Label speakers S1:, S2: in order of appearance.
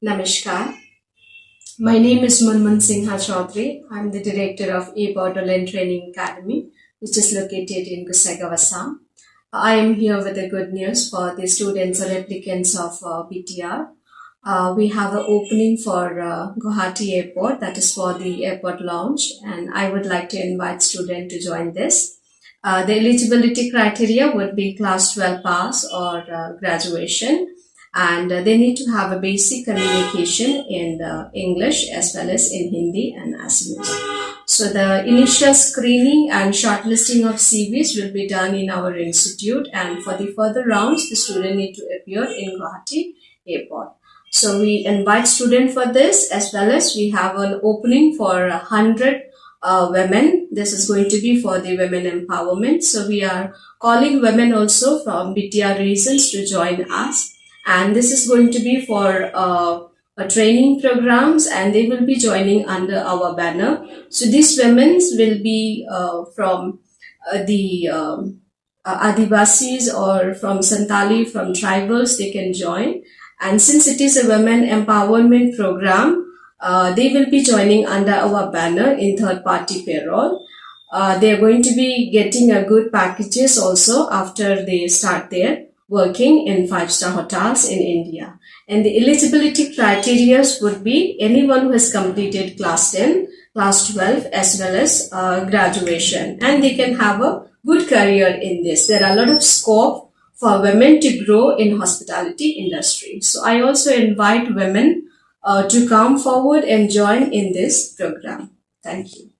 S1: Namaskar. My name is Munmun Singha Chaudhary. I'm the director of Bodoland Training Academy, which is located in Guwahati, Assam. I am here with the good news for the students or applicants of BTR. We have an opening for Guwahati Airport, that is for the airport lounge, and I would like to invite students to join this. The eligibility criteria would be class 12 pass or graduation, and they need to have a basic communication in English as well as in Hindi and Assamese. So the initial screening and shortlisting of CVs will be done in our institute, and for the further rounds, the student need to appear in Guwahati Airport. So we invite students for this, as well as we have an opening for 100 women. This is going to be for the women empowerment. So we are calling women also from BTR regions to join us. And this is going to be for training programs, and they will be joining under our banner. So these women will be from the Adivasis or from Santali, from tribals, they can join. And since it is a women empowerment program, they will be joining under our banner in third party payroll. They are going to be getting a good packages also after they start there working in 5-star hotels in India. And the eligibility criteria would be anyone who has completed class 10, class 12 as well as graduation, and they can have a good career in this. There are a lot of scope for women to grow in hospitality industry. So I also invite women to come forward and join in this program. Thank you.